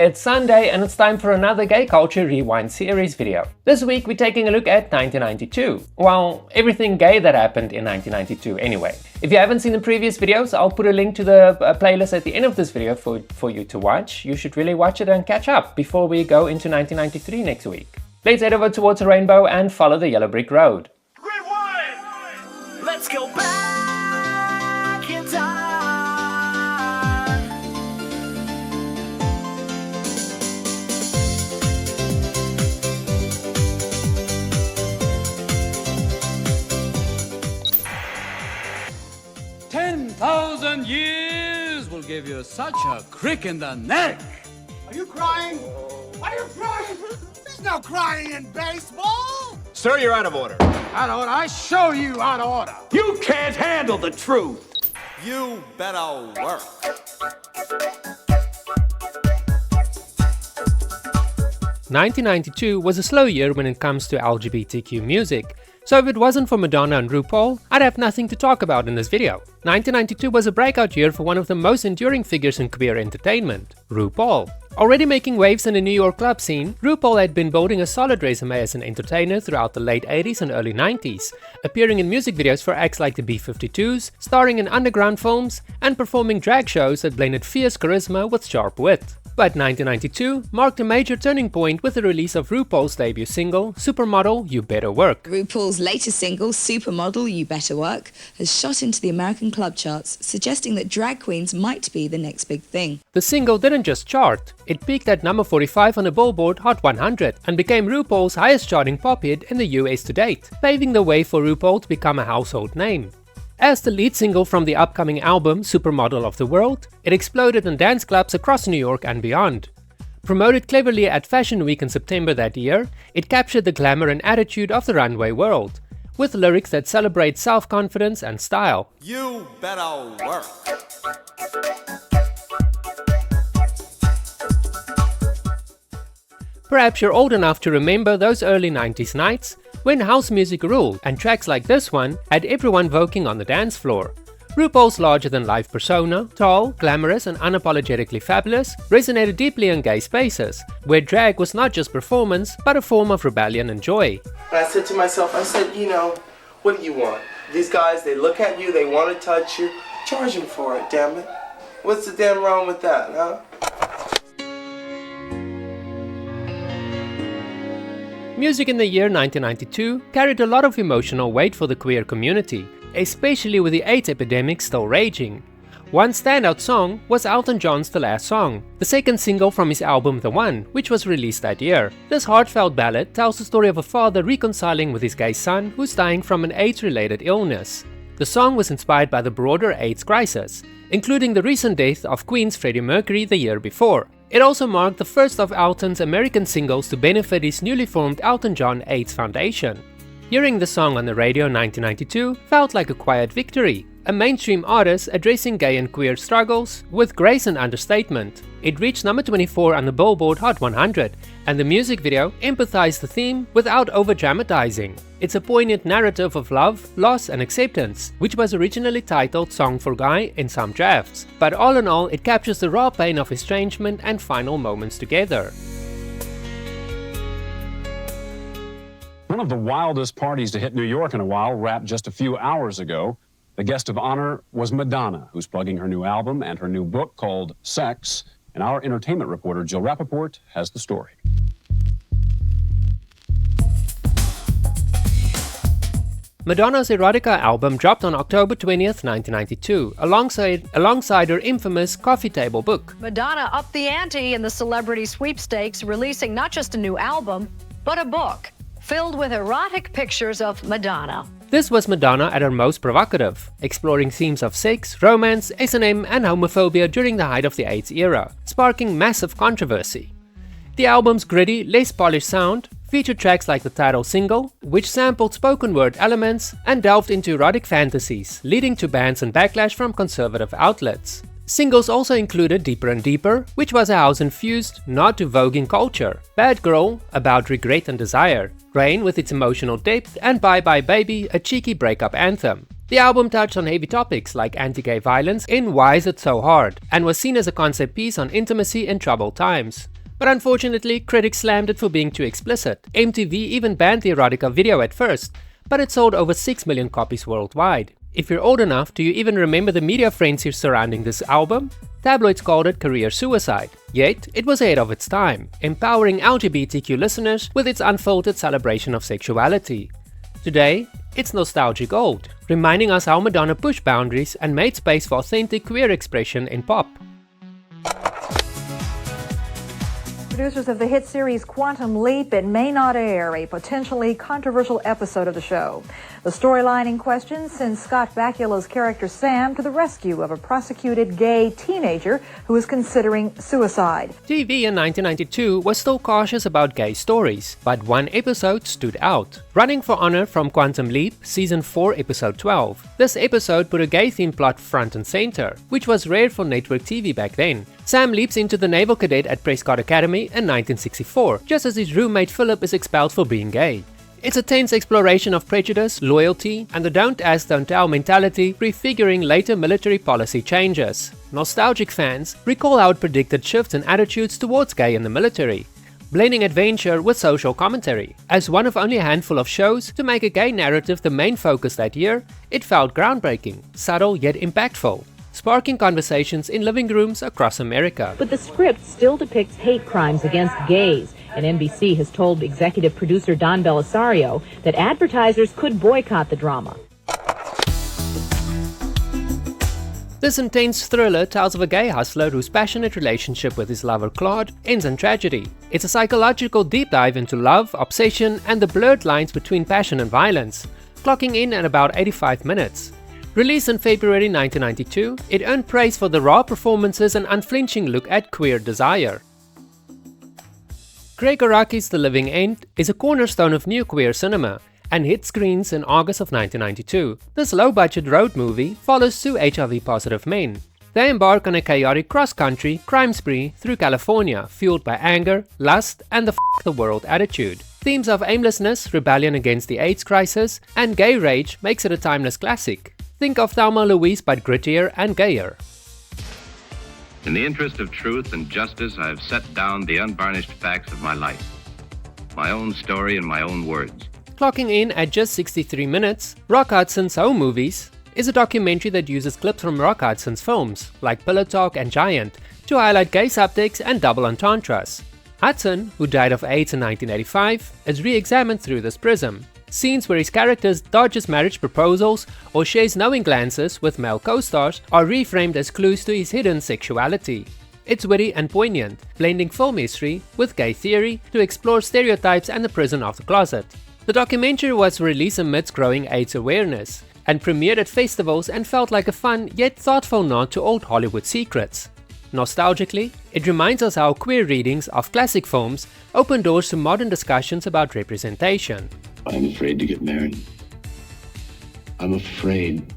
It's Sunday and it's time for another Gay Culture Rewind series video. This week we're taking a look at 1992. Well, everything gay that happened in 1992 anyway. If you haven't seen the previous videos, I'll put a link to the playlist at the end of this video for you to watch. You should really watch it and catch up before we go into 1993 next week. Let's head over towards the rainbow and follow the yellow brick road. Rewind! Let's go back in time. 10,000 years will give you such a crick in the neck. Are you crying? Are you crying? There's no crying in baseball. Sir, you're out of order. Out of order? I show you out of order. You can't handle the truth. You better work. 1992 was a slow year when it comes to LGBTQ music, so if it wasn't for Madonna and RuPaul, I'd have nothing to talk about in this video. 1992 was a breakout year for one of the most enduring figures in queer entertainment, RuPaul. Already making waves in the New York club scene, RuPaul had been building a solid resume as an entertainer throughout the late 80s and early 90s, appearing in music videos for acts like the B-52s, starring in underground films, and performing drag shows that blended fierce charisma with sharp wit. But 1992 marked a major turning point with the release of RuPaul's debut single, Supermodel, You Better Work. RuPaul's latest single, Supermodel, You Better Work, has shot into the American club charts, suggesting that drag queens might be the next big thing. The single didn't just chart, it peaked at number 45 on the Billboard Hot 100 and became RuPaul's highest charting pop hit in the US to date, paving the way for RuPaul to become a household name. As the lead single from the upcoming album Supermodel of the World, it exploded in dance clubs across New York and beyond. Promoted cleverly at Fashion Week in September that year, it captured the glamour and attitude of the runway world, with lyrics that celebrate self-confidence and style. You better work. Perhaps you're old enough to remember those early 90s nights when house music ruled and tracks like this one had everyone voguing on the dance floor. RuPaul's larger-than-life persona, tall, glamorous and unapologetically fabulous, resonated deeply in gay spaces, where drag was not just performance but a form of rebellion and joy. And I said to myself, you know, what do you want? These guys, they look at you, they want to touch you, charge them for it, damn it. What's the damn wrong with that, huh? Music in the year 1992 carried a lot of emotional weight for the queer community, especially with the AIDS epidemic still raging. One standout song was Elton John's The Last Song, the second single from his album The One, which was released that year. This heartfelt ballad tells the story of a father reconciling with his gay son who's dying from an AIDS-related illness. The song was inspired by the broader AIDS crisis, including the recent death of Queen's Freddie Mercury the year before. It also marked the first of Elton's American singles to benefit his newly formed Elton John AIDS Foundation. Hearing the song on the radio in 1992 felt like a quiet victory, a mainstream artist addressing gay and queer struggles with grace and understatement. It reached number 24 on the Billboard Hot 100, and the music video empathized the theme without over-dramatizing. It's a poignant narrative of love, loss and acceptance, which was originally titled Song for Guy in some drafts, but all in all it captures the raw pain of estrangement and final moments together. One of the wildest parties to hit New York in a while wrapped just a few hours ago. The guest of honor was Madonna, who's plugging her new album and her new book called Sex, and our entertainment reporter Jill Rappaport has the story. Madonna's Erotica album dropped on October 20th, 1992, alongside her infamous coffee table book. Madonna upped the ante in the celebrity sweepstakes, releasing not just a new album, but a book filled with erotic pictures of Madonna. This was Madonna at her most provocative, exploring themes of sex, romance, S&M and homophobia during the height of the AIDS era, sparking massive controversy. The album's gritty, less polished sound featured tracks like the title single, which sampled spoken word elements and delved into erotic fantasies, leading to bans and backlash from conservative outlets. Singles also included Deeper and Deeper, which was a house-infused nod to voguing culture, Bad Girl, about regret and desire, Rain with its emotional depth, and Bye Bye Baby, a cheeky breakup anthem. The album touched on heavy topics like anti-gay violence in Why Is It So Hard, and was seen as a concept piece on intimacy in troubled times. But unfortunately, critics slammed it for being too explicit. MTV even banned the erotica video at first, but it sold over 6 million copies worldwide. If you're old enough, do you even remember the media frenzy surrounding this album? Tabloids called it career suicide, yet it was ahead of its time, empowering LGBTQ listeners with its unfiltered celebration of sexuality. Today, it's nostalgic gold, reminding us how Madonna pushed boundaries and made space for authentic queer expression in pop. Producers of the hit series Quantum Leap, it may not air a potentially controversial episode of the show. The storyline in question sends Scott Bakula's character Sam to the rescue of a prosecuted gay teenager who is considering suicide. TV in 1992 was still cautious about gay stories, but one episode stood out. Running for Honor from Quantum Leap, Season 4, Episode 12. This episode put a gay-themed plot front and center, which was rare for network TV back then. Sam leaps into the Naval Cadet at Prescott Academy in 1964, just as his roommate Philip is expelled for being gay. It's a tense exploration of prejudice, loyalty, and the don't ask, don't tell mentality, prefiguring later military policy changes. Nostalgic fans recall how it predicted shifts in attitudes towards gay in the military, blending adventure with social commentary. As one of only a handful of shows to make a gay narrative the main focus that year, it felt groundbreaking, subtle yet impactful, sparking conversations in living rooms across America. But the script still depicts hate crimes against gays, and NBC has told executive producer Don Belisario that advertisers could boycott the drama. This intense thriller tells of a gay hustler whose passionate relationship with his lover Claude ends in tragedy. It's a psychological deep dive into love, obsession, and the blurred lines between passion and violence, clocking in at about 85 minutes. Released in February 1992, it earned praise for the raw performances and unflinching look at queer desire. Craig Araki's The Living End is a cornerstone of new queer cinema and hit screens in August of 1992. This low-budget road movie follows two HIV-positive men. They embark on a chaotic cross-country crime spree through California, fueled by anger, lust, and the "f*** the world" attitude. Themes of aimlessness, rebellion against the AIDS crisis, and gay rage makes it a timeless classic. Think of Thelma Louise but grittier and gayer. In the interest of truth and justice, I have set down the unvarnished facts of my life. My own story in my own words. Clocking in at just 63 minutes, Rock Hudson's Home Movies is a documentary that uses clips from Rock Hudson's films, like Pillow Talk and Giant, to highlight gay subtext and double entendres. Hudson, who died of AIDS in 1985, is re-examined through this prism. Scenes where his characters dodges marriage proposals or shares knowing glances with male co-stars are reframed as clues to his hidden sexuality. It's witty and poignant, blending film history with gay theory to explore stereotypes and the prison of the closet. The documentary was released amidst growing AIDS awareness, and premiered at festivals and felt like a fun yet thoughtful nod to old Hollywood secrets. Nostalgically, it reminds us how queer readings of classic films open doors to modern discussions about representation. I'm afraid to get married. I'm afraid.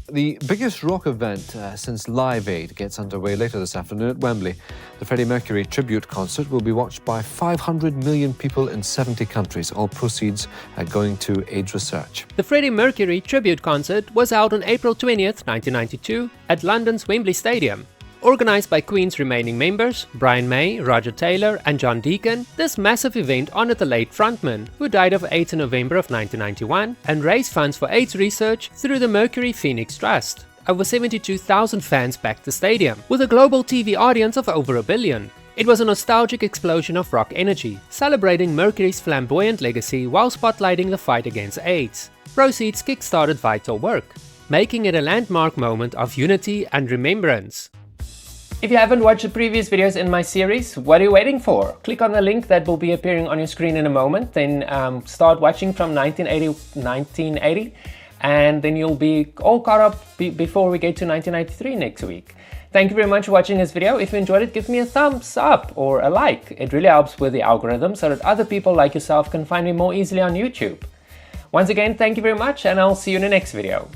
The biggest rock event since Live Aid gets underway later this afternoon at Wembley. The Freddie Mercury tribute concert will be watched by 500 million people in 70 countries. All proceeds are going to AIDS research. The Freddie Mercury tribute concert was held on April 20th, 1992 at London's Wembley Stadium. Organized by Queen's remaining members, Brian May, Roger Taylor and John Deacon, this massive event honored the late frontman, who died of AIDS in November of 1991, and raised funds for AIDS research through the Mercury Phoenix Trust. Over 72,000 fans packed the stadium, with a global TV audience of over 1 billion. It was a nostalgic explosion of rock energy, celebrating Mercury's flamboyant legacy while spotlighting the fight against AIDS. Proceeds kick-started vital work, making it a landmark moment of unity and remembrance. If you haven't watched the previous videos in my series, what are you waiting for? Click on the link that will be appearing on your screen in a moment, then start watching from 1980, and then you'll be all caught up before we get to 1993 next week. Thank you very much for watching this video. If you enjoyed it, give me a thumbs up or a like. It really helps with the algorithm so that other people like yourself can find me more easily on YouTube. Once again, thank you very much, and I'll see you in the next video.